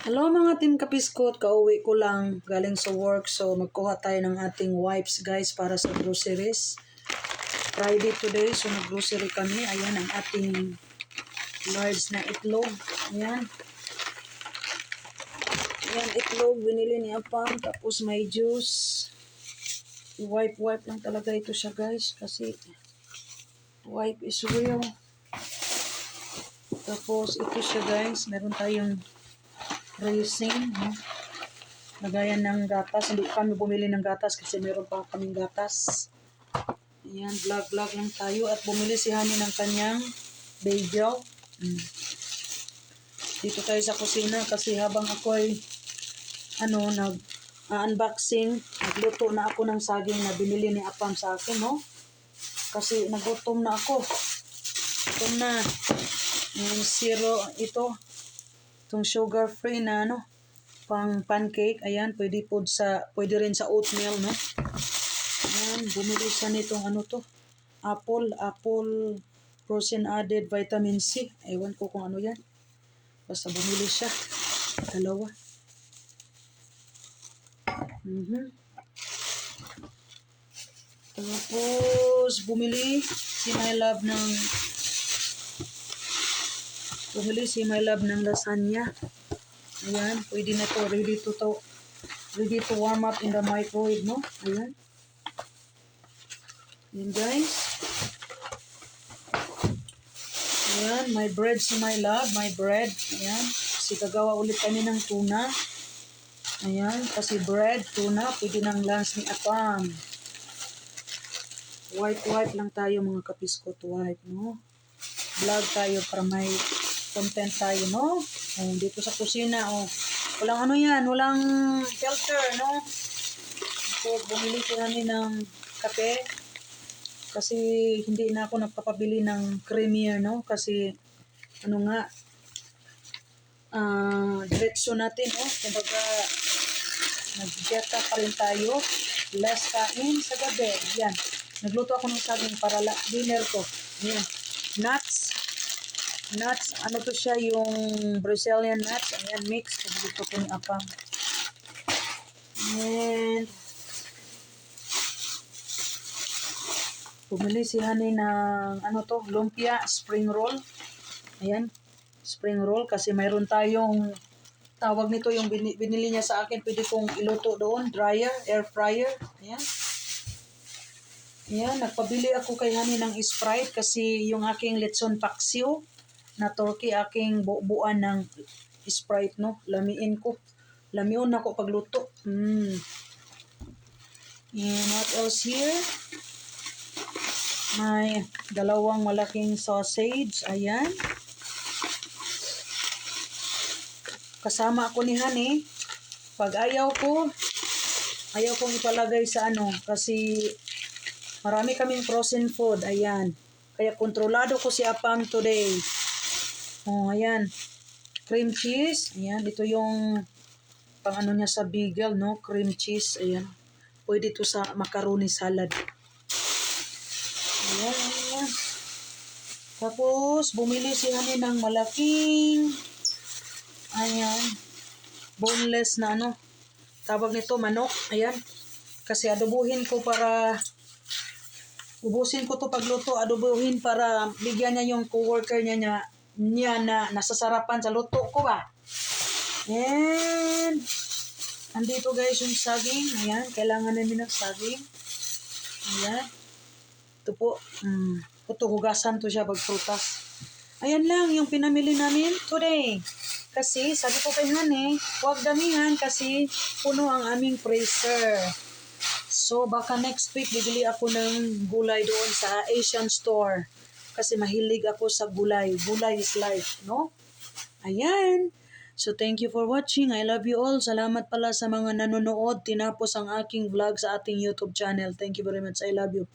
Hello mga Team Kapiskot, kauwi ko lang galing sa work, so magkuha tayo ng ating wipes guys para sa groceries. Friday today, so nag-grocery kami. Ayan ang ating large na itlog. Ayan. Ayan itlog, binili ni Apam, tapos may juice. Wipe lang talaga ito siya guys, kasi wipe is real. Tapos ito siya guys, meron tayong racing, lagayan ng gatas. Hindi kami bumili ng gatas kasi meron pa kaming gatas. Ayan, vlog lang tayo. At bumili si Honey ng kanyang bagel. Dito tayo sa kusina kasi habang ako ay nag-unboxing, nagluto na ako ng saging na binili ni Apam sa akin, no? Kasi nagutom na ako. Gutom na. Yung zero, itong sugar free na pang pancake. Ayan, pwede rin sa oatmeal, no? Ayan, bumili siya nitong apple frozen added vitamin C. Ewan ko kung ano yan. Basta bumili siya. Dalawa. Tapos, bumili si My Love ng lasagna. Ayan, pwede na to. Ready to warm up in the microwave, no? Ayan. Ayan, guys. Ayan, my bread si My Love. My bread. Ayan. Kasi gagawa ulit kami ng tuna. Ayan, kasi bread, tuna, pwede ng lunch ni Apam. Wipe lang tayo mga kapiskot. Wipe, no? Vlog tayo para may content tayo, no? Dito sa kusina, walang walang filter, no? So, bumili ko namin ng kape kasi hindi na ako nagpapabili ng creamier, no? Kasi direksyon natin, kumbaga nag-dieta pa rin tayo, less kain sa gabi. Yan, nagluto ako ng saging para dinner ko. Yan, nuts, to siya, yung Brazilian nuts. Ayan, mix, nagluto ko ni Apam. And bumili si Honey ng lumpia, spring roll. Ayan, spring roll kasi mayroon tayong tawag nito, yung binili niya sa akin, pwede kong iluto doon, air fryer. Ayan. Ayan, nagpabili ako kay Honey ng Sprite kasi yung aking lechon paksiw na turkey, aking buuan ng Sprite, no? Lamiin ako pagluto. And what else here? May dalawang malaking sausage. Ayan. Kasama ako ni Honey. Pag ayaw kong ipalagay sa kasi marami kaming frozen food. Ayan. Kaya kontrolado ko si Apam today. Ayan. Cream cheese. Ayan. Ito yung pang niya sa bagel, no? Cream cheese. Ayan. Pwede ito sa macaroni salad. Ayan. Tapos, bumili si Honey ng malaking boneless na tawag nito, manok. Ayan. Kasi ubusin ko to pagluto, adobuhin para bigyan niya yung coworker niya na nasasarapan sa luto ko ba. And andito guys yung saging. Ayan, kailangan namin ng saging. Ayan. Ito po, hugasan to siya pagprutas. Ayan lang yung pinamili namin today. Kasi sabi ko kay Honey, huwag damihan kasi puno ang aming freezer. So baka next week bibili ako ng gulay doon sa Asian store. Kasi mahilig ako sa gulay. Gulay is life, no? Ayan. So thank you for watching. I love you all. Salamat pala sa mga nanonood. Tinapos ang aking vlog sa ating YouTube channel. Thank you very much. I love you.